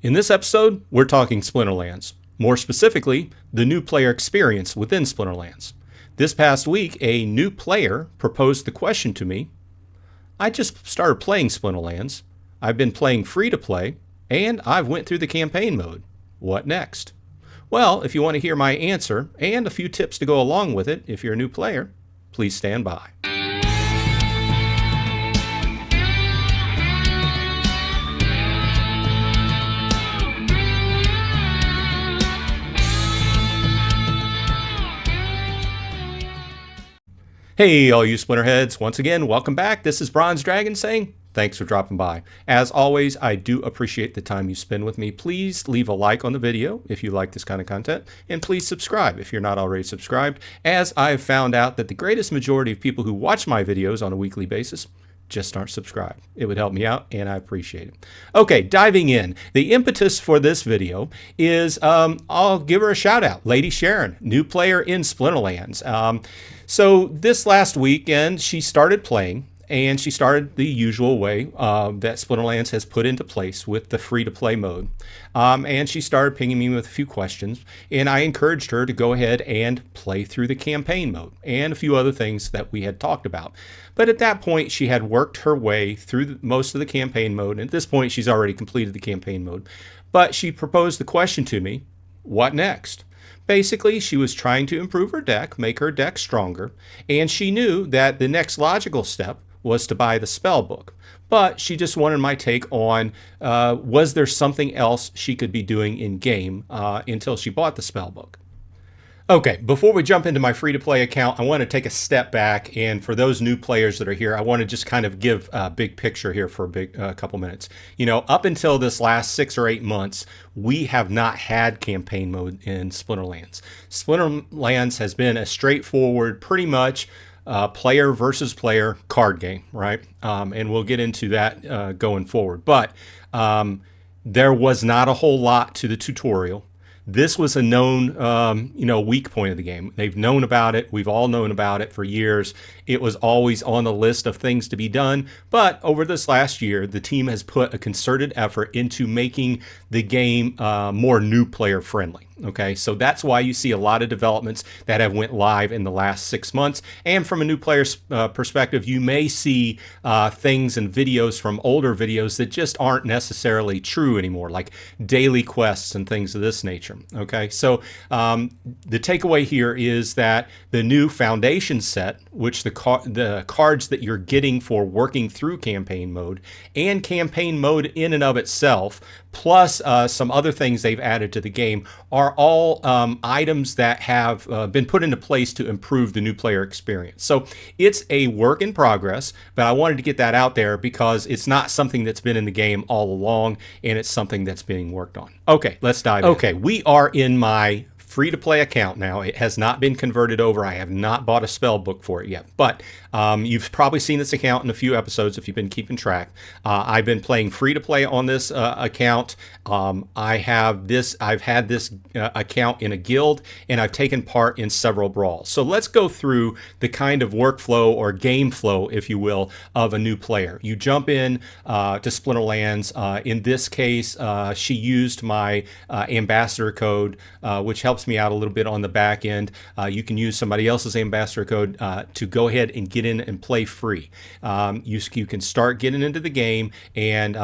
In this episode, we're talking Splinterlands. More specifically, the new player experience within Splinterlands. This past week, a new player proposed the question to me. I just started playing Splinterlands. I've been playing free-to-play, and I've went through the campaign mode. What next? Well, if you want to hear my answer and a few tips to go along with it if you're a new player, please stand by. Hey, all you Splinterheads. Once again, welcome back. This is Bronze Dragon saying thanks for dropping by. As always, I do appreciate the time you spend with me. Please leave a like on the video if you like this kind of content, and please subscribe if you're not already subscribed, as I've found out that the greatest majority of people who watch my videos on a weekly basis just aren't subscribed. It would help me out, and I appreciate it. Okay, diving in. The impetus for this video is, I'll give her a shout out. Lady Sharon, new player in Splinterlands. So this last weekend, she started playing, and she started the usual way that Splinterlands has put into place with the free-to-play mode. And she started pinging me with a few questions, and I encouraged her to go ahead and play through the campaign mode and a few other things that we had talked about. But at that point, she had worked her way through most of the campaign mode, and at this point, she's already completed the campaign mode. But she proposed the question to me, what next? Basically, she was trying to improve her deck, make her deck stronger, and she knew that the next logical step was to buy the Spellbook. But she just wanted my take on, was there something else she could be doing in-game until she bought the Spellbook. Okay, before we jump into my free-to-play account, I want to take a step back, and for those new players that are here, I want to just kind of give a big picture here for a couple minutes. You know, up until this last 6 or 8 months, we have not had campaign mode in Splinterlands. Splinterlands has been a straightforward, pretty much player versus player card game, right? And we'll get into that going forward. But there was not a whole lot to the tutorial. This was a known, weak point of the game. They've known about it. We've all known about it for years. It was always on the list of things to be done. But over this last year, the team has put a concerted effort into making the game more new player friendly. Okay, so that's why you see a lot of developments that have went live in the last 6 months. And from a new player's perspective, you may see things and videos from older videos that just aren't necessarily true anymore, like daily quests and things of this nature. Okay, so the takeaway here is that the new foundation set, which the cards that you're getting for working through campaign mode and campaign mode in and of itself, plus some other things they've added to the game, are all items that have been put into place to improve the new player experience. So it's a work in progress, but I wanted to get that out there because it's not something that's been in the game all along, and it's something that's being worked on. Okay, let's dive in. Okay, we are in my free-to-play account now. It has not been converted over. I have not bought a Spellbook for it yet, but you've probably seen this account in a few episodes if you've been keeping track. I've been playing free-to-play on this account. I've had this account in a guild, and I've taken part in several brawls. So let's go through the kind of workflow or game flow, if you will, of a new player. You jump in to Splinterlands. In this case, she used my ambassador code, which helps me out a little bit on the back end. You can use somebody else's ambassador code to go ahead and get in and play free. You can start getting into the game, and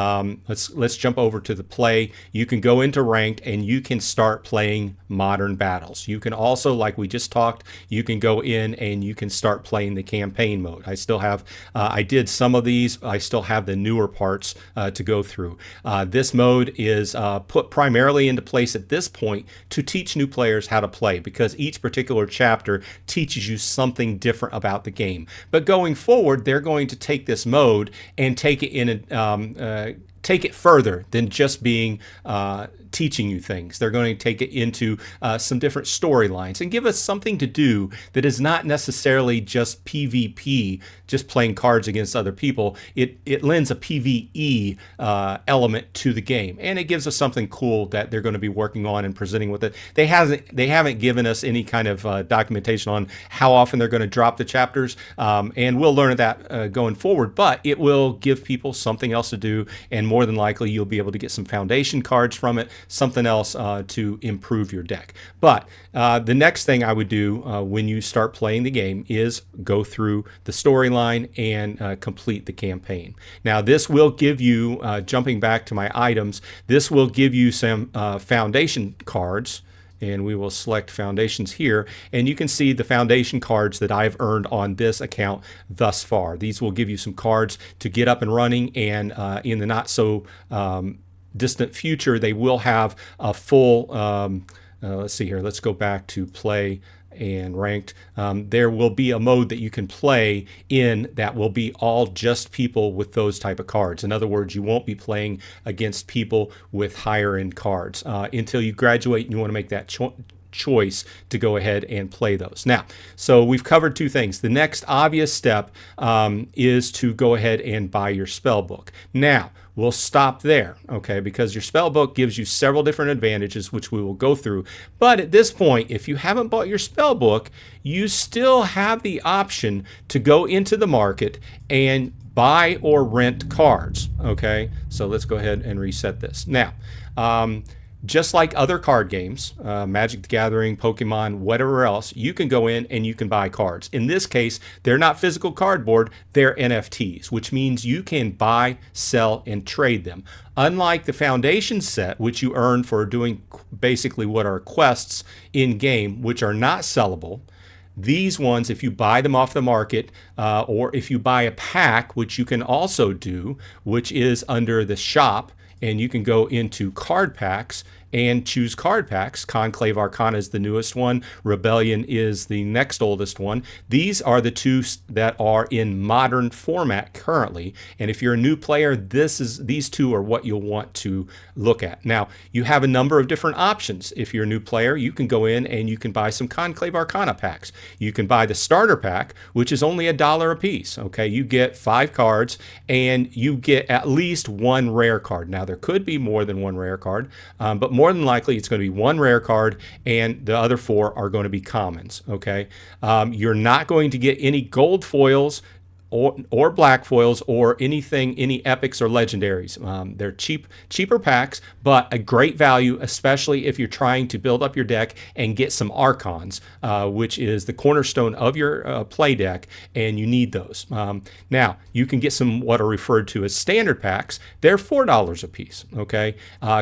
let's jump over to the play. You can go into ranked, and you can start playing modern battles. You can also, like we just talked, you can go in and you can start playing the campaign mode. I still have, I did some of these. I still have the newer parts to go through. This mode is put primarily into place at this point to teach new players how to play, because each particular chapter teaches you something different about the game. But going forward, they're going to take this mode and take it in take it further than just being teaching you things. They're going to take it into some different storylines and give us something to do that is not necessarily just PvP, just playing cards against other people. It lends a PvE element to the game, and it gives us something cool that they're going to be working on and presenting with it. They haven't given us any kind of documentation on how often they're going to drop the chapters, and we'll learn that going forward, but it will give people something else to do and more than likely you'll be able to get some foundation cards from it, something else to improve your deck. But the next thing I would do when you start playing the game is go through the storyline and complete the campaign. Now this will give you, jumping back to my items, this will give you some foundation cards, and we will select foundations here, and you can see the foundation cards that I've earned on this account thus far. These will give you some cards to get up and running, and in the not so distant future they will have a full let's see here, let's go back to play and ranked. There will be a mode that you can play in that will be all just people with those type of cards. In other words, you won't be playing against people with higher end cards until you graduate, and you want to make that choice to go ahead and play those. Now, so we've covered two things. The next obvious step is to go ahead and buy your spell book. Now, we'll stop there, okay, because your spell book gives you several different advantages, which we will go through. But at this point, if you haven't bought your spell book, you still have the option to go into the market and buy or rent cards, okay? So let's go ahead and reset this. Now, just like other card games, Magic the Gathering, Pokemon, whatever else, you can go in and you can buy cards. In this case, they're not physical cardboard, they're NFTs, which means you can buy, sell, and trade them. Unlike the Foundation set, which you earn for doing basically what are quests in-game, which are not sellable, these ones, if you buy them off the market, or if you buy a pack, which you can also do, which is under the shop, and you can go into card packs and choose card packs. Conclave Arcana is the newest one. Rebellion is the next oldest one. These are the two that are in modern format currently. And if you're a new player, these two are what you'll want to look at. Now, you have a number of different options. If you're a new player, you can go in and you can buy some Conclave Arcana packs. You can buy the starter pack, which is only $1 a piece. Okay, you get 5 cards and you get at least 1 rare card. Now, there could be more than 1 rare card, but more than likely it's going to be 1 rare card, and the other 4 are going to be commons. Okay, you're not going to get any gold foils or black foils or anything, any epics or legendaries. They're cheaper packs, but a great value, especially if you're trying to build up your deck and get some archons, which is the cornerstone of your play deck, and you need those. Now, you can get some what are referred to as standard packs. They're $4 a piece, okay?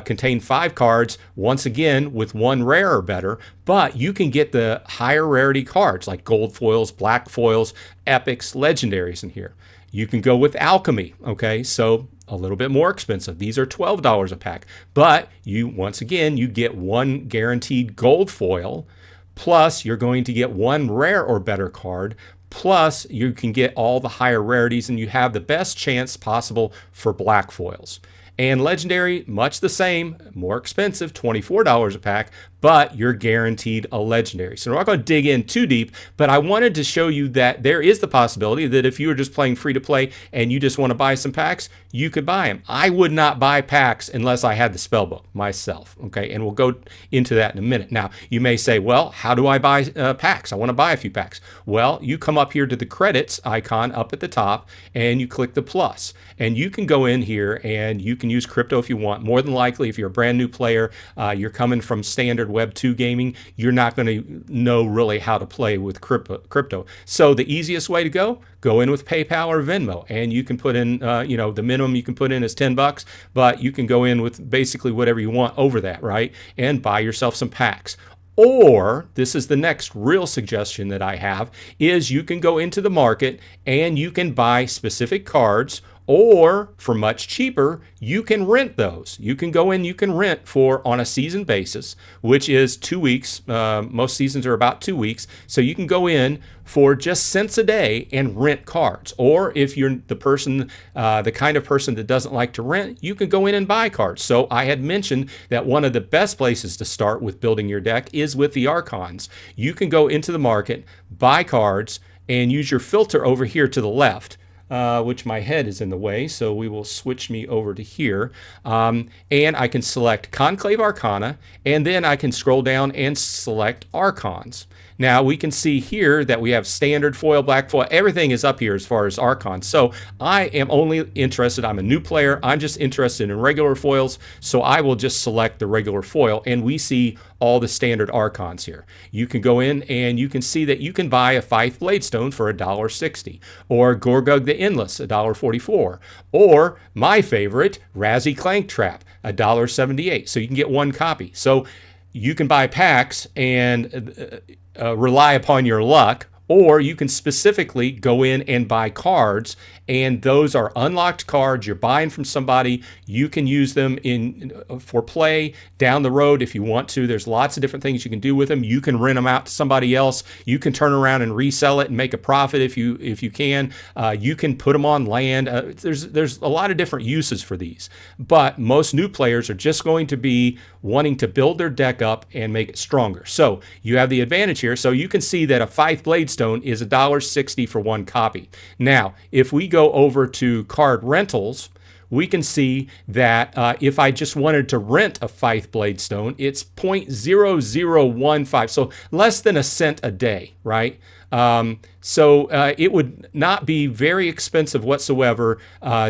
Contain 5 cards, once again, with 1 rare or better, but you can get the higher rarity cards like gold foils, black foils, epics, legendaries in here. You can go with alchemy, okay? So a little bit more expensive. These are $12 a pack, but once again, you get 1 guaranteed gold foil, plus you're going to get 1 rare or better card, plus you can get all the higher rarities, and you have the best chance possible for black foils. And legendary, much the same, more expensive, $24 a pack, but you're guaranteed a legendary. So we're not going to dig in too deep, but I wanted to show you that there is the possibility that if you were just playing free to play and you just want to buy some packs, you could buy them. I would not buy packs unless I had the spellbook myself, okay? And we'll go into that in a minute. Now, you may say, well, how do I buy packs? I want to buy a few packs. Well, you come up here to the credits icon up at the top, and you click the plus. And you can go in here and you can use crypto if you want. More than likely, if you're a brand new player, you're coming from standard Web 2 gaming, you're not going to know really how to play with crypto. So the easiest way to go in with PayPal or Venmo, and you can put in, the minimum you can put in is $10, but you can go in with basically whatever you want over that, right? And buy yourself some packs. Or, this is the next real suggestion that I have, is you can go into the market and you can buy specific cards, or for much cheaper, you can rent those. You can go in, you can rent on a season basis, which is 2 weeks. Most seasons are about 2 weeks. So you can go in for just cents a day and rent cards. Or if you're the kind of person that doesn't like to rent, you can go in and buy cards. So I had mentioned that one of the best places to start with building your deck is with the Archons. You can go into the market, buy cards, and use your filter over here to the left. Which my head is in the way, so we will switch me over to here. And I can select Conclave Arcana, and then I can scroll down and select Archons. Now we can see here that we have standard foil, black foil, everything is up here as far as Archons. So I am only interested, I'm a new player, I'm just interested in regular foils, so I will just select the regular foil, and we see all the standard Archons here. You can go in and you can see that you can buy a Fife Bladestone for $1.60, or Gorgug the Endless, $1.44, or my favorite, Razzie Clank Trap, $1.78. So you can get one copy. So you can buy packs and rely upon your luck, or you can specifically go in and buy cards, and those are unlocked cards you're buying from somebody. You can use them for play down the road if you want to. There's lots of different things you can do with them. You can rent them out to somebody else. You can turn around and resell it and make a profit if you can. You can put them on land. There's a lot of different uses for these, but most new players are just going to be wanting to build their deck up and make it stronger. So you have the advantage here. So you can see that a Fife Bladestone is $1.60 for one copy. Now, if we go over to card rentals, we can see that if I just wanted to rent a Fife Bladestone, it's 0.0015, so less than a cent a day, right? So it would not be very expensive whatsoever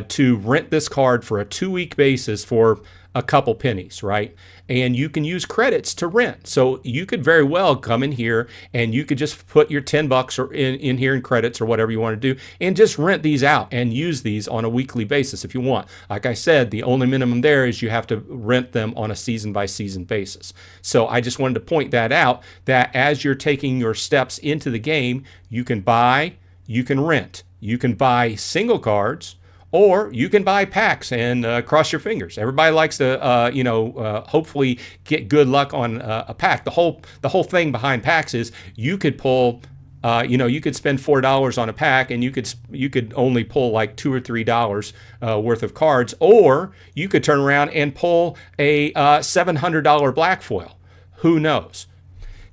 to rent this card for a 2-week basis for a couple pennies, right? And you can use credits to rent. So you could very well come in here and you could just put your $10 or in here in credits or whatever you want to do, and just rent these out and use these on a weekly basis if you want. Like I said, the only minimum there is you have to rent them on a season by season basis. So I just wanted to point that out, that as you're taking your steps into the game, you can buy, you can rent, you can buy single cards, or you can buy packs and cross your fingers. Everybody likes to, hopefully get good luck on a pack. The whole thing behind packs is you could pull, you could spend $4 on a pack, and you could only pull like $2 or $3 worth of cards, or you could turn around and pull a $700 black foil. Who knows?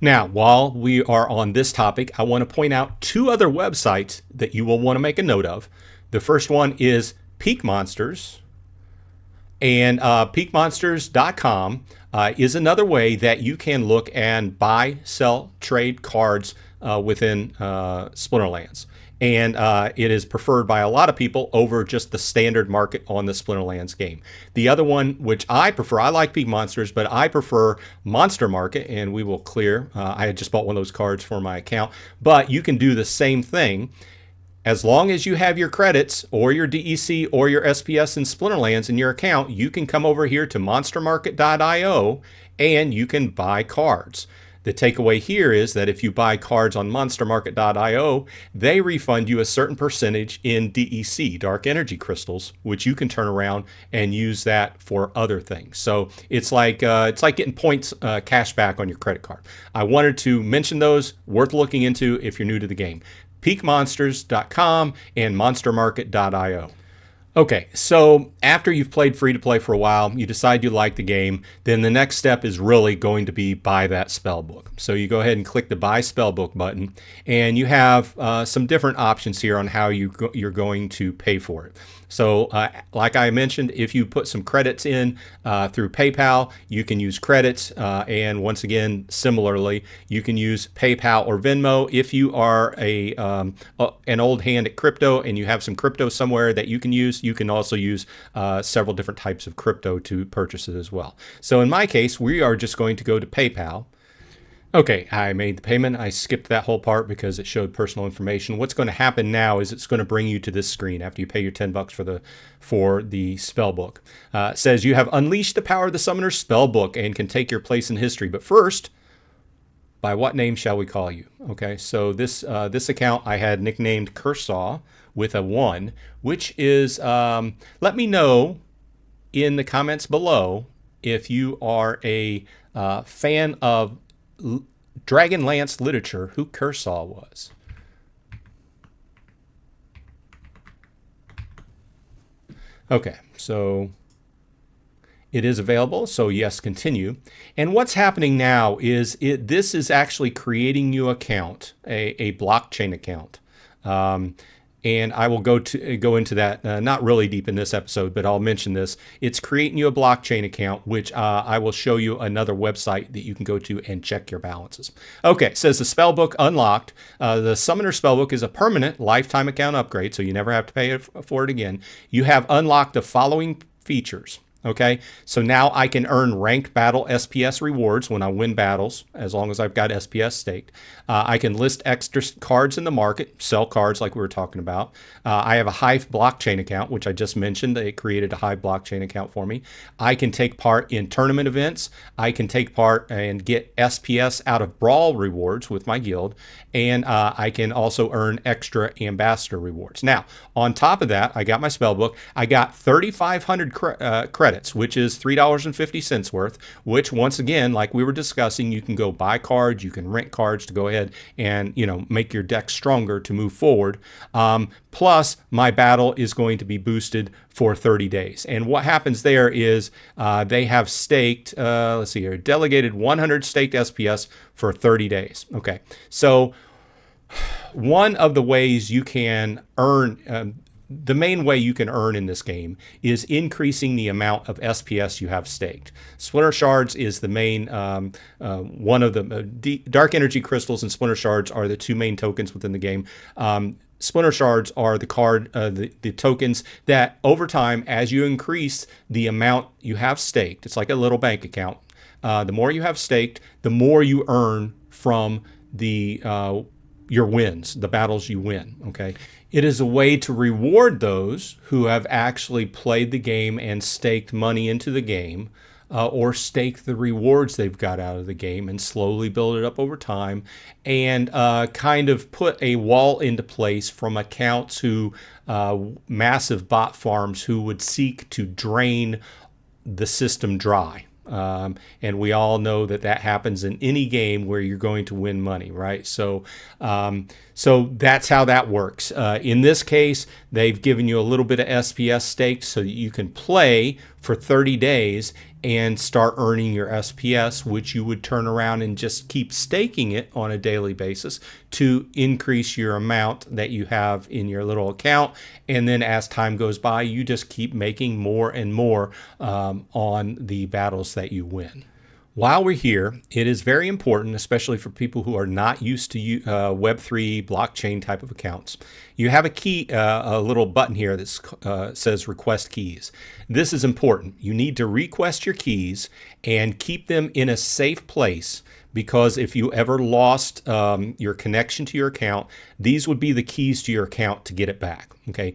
Now, while we are on this topic, I want to point out 2 other websites that you will want to make a note of. The first one is Peak Monsters, and peakmonsters.com is another way that you can look and buy, sell, trade cards within Splinterlands. And it is preferred by a lot of people over just the standard market on the Splinterlands game. The other one, which I prefer, I like Peak Monsters, but I prefer Monster Market, and we will clear. I had just bought one of those cards for my account, but you can do the same thing. As long as you have your credits or your DEC or your SPS in Splinterlands in your account, you can come over here to monstermarket.io and you can buy cards. The takeaway here is that if you buy cards on monstermarket.io, they refund you a certain percentage in DEC, Dark Energy Crystals, which you can turn around and use that for other things. So it's like getting points cash back on your credit card. I wanted to mention those, worth looking into if you're new to the game. peakmonsters.com and monstermarket.io. Okay, so after you've played free-to-play for a while, you decide you like the game, then the next step is really going to be buy that spellbook. So you go ahead and click the Buy Spellbook button, and you have some different options here on how you're going to pay for it. So like I mentioned, if you put some credits in through PayPal, you can use credits. And once again, similarly, you can use PayPal or Venmo. If you are an old hand at crypto and you have some crypto somewhere that you can use, you can also use several different types of crypto to purchase it as well. So in my case, we are just going to go to PayPal. Okay, I made the payment. I skipped that whole part because it showed personal information. What's going to happen now is it's going to bring you to this screen after you pay your $10 for the Spellbook. It says you have unleashed the power of the Summoner's Spellbook and can take your place in history. But first, by what name shall we call you? Okay, so this account I had nicknamed Cursaw with a 1, which is, let me know in the comments below if you are a fan of Dragonlance literature, who Cursaw was. Okay, so it is available, so yes, continue. And what's happening now is this is actually creating you an account, a blockchain account. and I will go into that not really deep in this episode, but I'll mention this. It's creating you a blockchain account, which I will show you another website that you can go to and check your balances. Okay, it says the Spellbook unlocked. The Summoner Spellbook is a permanent lifetime account upgrade, so you never have to pay for it again. You have unlocked the following features. Okay, so now I can earn ranked battle SPS rewards when I win battles, as long as I've got SPS staked. I can list extra cards in the market, sell cards like we were talking about. I have a Hive blockchain account, which I just mentioned. It created a Hive blockchain account for me. I can take part in tournament events. I can take part and get SPS out of Brawl rewards with my guild. And I can also earn extra ambassador rewards. Now, on top of that, I got my Spellbook. I got 3,500 credits, which is $3.50 worth, which once again, like we were discussing, you can go buy cards, you can rent cards to go ahead and, make your deck stronger to move forward. Plus, my battle is going to be boosted for 30 days. And what happens there is they have staked, let's see here, delegated 100 staked SPS for 30 days. Okay, so one of the ways you can earn, the main way you can earn in this game is increasing the amount of SPS you have staked. Splinter Shards is the main, one of the Dark Energy Crystals and Splinter Shards are the two main tokens within the game. Splinter Shards are the tokens that over time, as you increase the amount you have staked, it's like a little bank account. The more you have staked, the more you earn from your wins, the battles you win. Okay, it is a way to reward those who have actually played the game and staked money into the game, or stake the rewards they've got out of the game and slowly build it up over time, and kind of put a wall into place from accounts who, massive bot farms who would seek to drain the system dry. And we all know that happens in any game where you're going to win money, right? So that's how that works. In this case, they've given you a little bit of SPS staked so that you can play for 30 days and start earning your SPS, which you would turn around and just keep staking it on a daily basis to increase your amount that you have in your little account. And then as time goes by, you just keep making more and more on the battles that you win. While we're here, it is very important, especially for people who are not used to Web3 blockchain type of accounts. You have a little button here that says request keys. This is important. You need to request your keys and keep them in a safe place, because if you ever lost your connection to your account, these would be the keys to your account to get it back. Okay,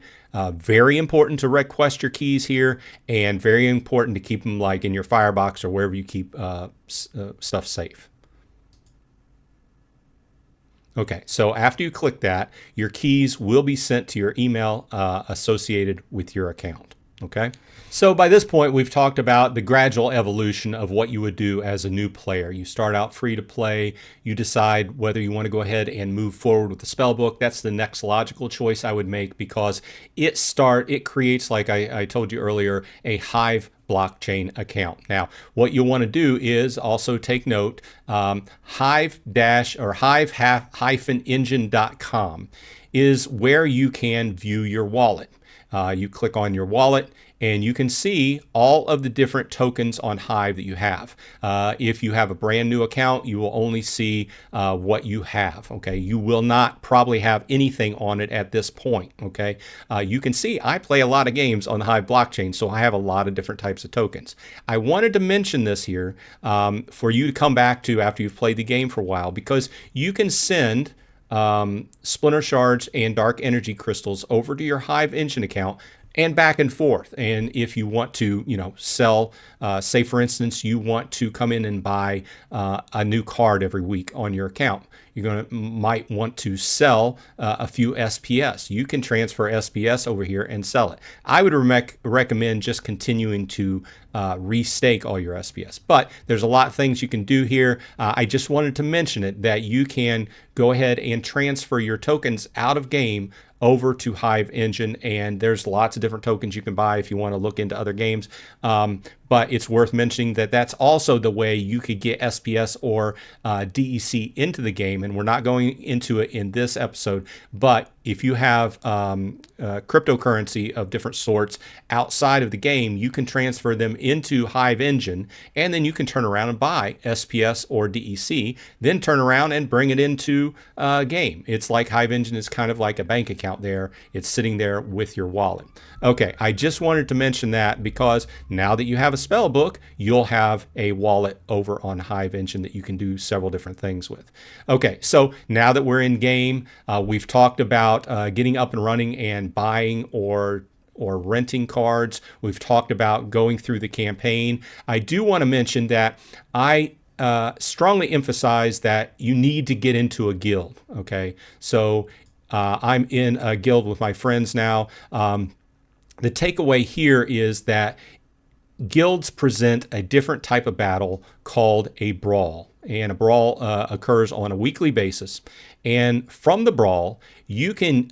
very important to request your keys here, and very important to keep them like in your firebox or wherever you keep stuff safe. Okay, so after you click that, your keys will be sent to your email associated with your account. Okay, so by this point, we've talked about the gradual evolution of what you would do as a new player. You start out free to play. You decide whether you want to go ahead and move forward with the Spellbook. That's the next logical choice I would make, because it creates, like I told you earlier, a Hive blockchain account. Now, what you'll want to do is also take note, hive-engine.com is where you can view your wallet. You click on your wallet and you can see all of the different tokens on Hive that you have. If you have a brand new account, you will only see what you have. Okay, you will not probably have anything on it at this point. Okay, you can see I play a lot of games on the Hive blockchain, so I have a lot of different types of tokens. I wanted to mention this here for you to come back to after you've played the game for a while, because you can send Splinter Shards and Dark Energy Crystals over to your Hive Engine account and back and forth. And if you want to, sell, say for instance, you want to come in and buy a new card every week on your account, might want to sell a few SPS. You can transfer SPS over here and sell it. I would recommend just continuing to restake all your SPS. But there's a lot of things you can do here. I just wanted to mention it, that you can go ahead and transfer your tokens out of game over to Hive Engine, and there's lots of different tokens you can buy if you want to look into other games. But it's worth mentioning that that's also the way you could get SPS or DEC into the game, and we're not going into it in this episode, but if you have cryptocurrency of different sorts outside of the game, you can transfer them into Hive Engine, and then you can turn around and buy SPS or DEC, then turn around and bring it into game. It's like Hive Engine is kind of like a bank account there. It's sitting there with your wallet. Okay, I just wanted to mention that because now that you have a Spellbook, you'll have a wallet over on Hive Engine that you can do several different things with. Okay, so now that we're in game, we've talked about getting up and running and buying or renting cards. We've talked about going through the campaign. I do want to mention that I strongly emphasize that you need to get into a guild. Okay, so I'm in a guild with my friends now. The takeaway here is that guilds present a different type of battle called a brawl. And a brawl occurs on a weekly basis. And from the brawl, you can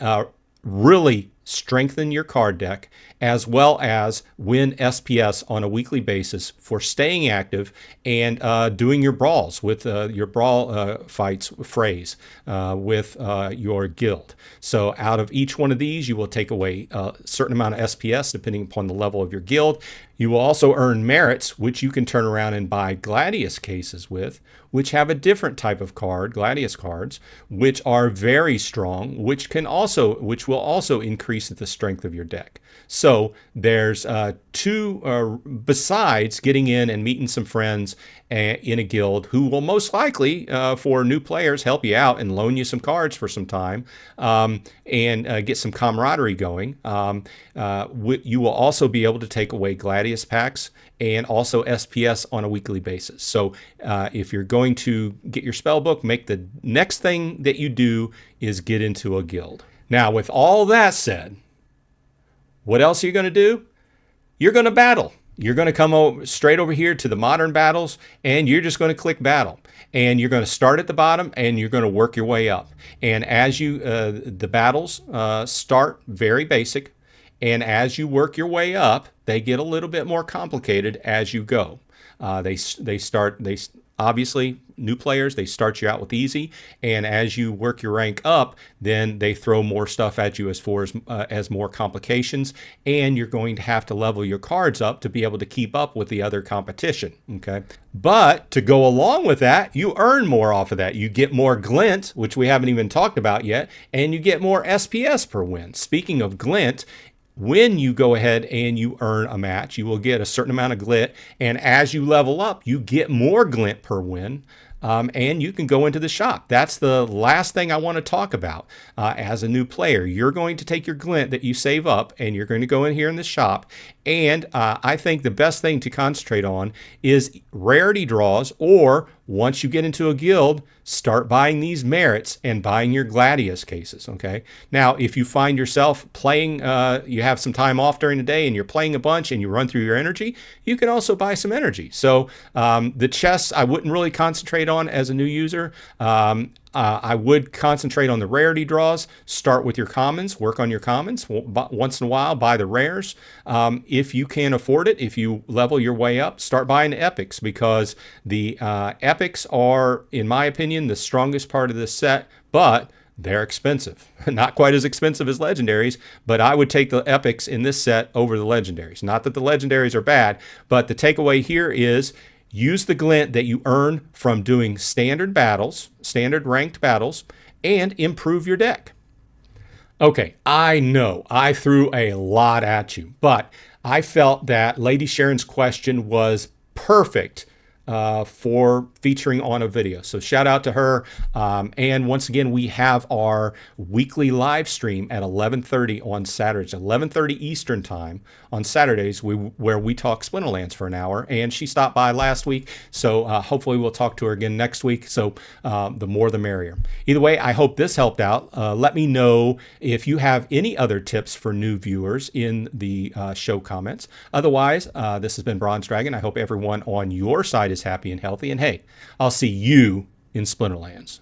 really strengthen your card deck as well as win SPS on a weekly basis for staying active and doing your brawls with your brawl fights phrase with your guild. So out of each one of these, you will take away a certain amount of SPS depending upon the level of your guild. You will also earn merits, which you can turn around and buy Gladius cases with, which have a different type of card, Gladius cards, which are very strong, which will also increase the strength of your deck. So there's two, besides getting in and meeting some friends in a guild who will most likely, for new players, help you out and loan you some cards for some time and get some camaraderie going. You will also be able to take away Gladius packs and also SPS on a weekly basis. So if you're going to get your Spellbook, make the next thing that you do is get into a guild. Now, with all that said, what else are you going to do? You're going to battle. You're going to come straight over here to the modern battles, and you're just going to click battle. And you're going to start at the bottom, and you're going to work your way up. And as the battles start very basic, and as you work your way up, they get a little bit more complicated as you go. Obviously, new players, they start you out with easy, and as you work your rank up, then they throw more stuff at you as far as more complications, and you're going to have to level your cards up to be able to keep up with the other competition. Okay, but to go along with that, you earn more off of that. You get more glint, which we haven't even talked about yet, and you get more SPS per win. Speaking of glint, when you go ahead and you earn a match, you will get a certain amount of glint, and as you level up, you get more glint per win, and you can go into the shop. That's the last thing I want to talk about. As a new player, you're going to take your glint that you save up, and you're going to go in here in the shop, and I think the best thing to concentrate on is rarity draws, or once you get into a guild, start buying these merits and buying your Gladius cases, okay? Now, if you find yourself playing, you have some time off during the day and you're playing a bunch and you run through your energy, you can also buy some energy. So the chests I wouldn't really concentrate on as a new user. I would concentrate on the rarity draws. Start with your commons, work on your commons. Once in a while, buy the rares. If you can afford it, if you level your way up, start buying the epics, because the epics are, in my opinion, the strongest part of this set, but they're expensive. Not quite as expensive as legendaries, but I would take the epics in this set over the legendaries. Not that the legendaries are bad, but the takeaway here is use the glint that you earn from doing standard battles, standard ranked battles, and improve your deck. Okay, I know I threw a lot at you, but I felt that Lady Sharon's question was perfect for featuring on a video. So shout out to her. And once again, we have our weekly live stream at 11:30 on Saturdays, 11:30 Eastern time on Saturdays, where we talk Splinterlands for an hour. And she stopped by last week, so hopefully we'll talk to her again next week. So the more the merrier. Either way, I hope this helped out. Let me know if you have any other tips for new viewers in the show comments. Otherwise, this has been Bronze Dragon. I hope everyone on your side is happy and healthy. And hey, I'll see you in Splinterlands.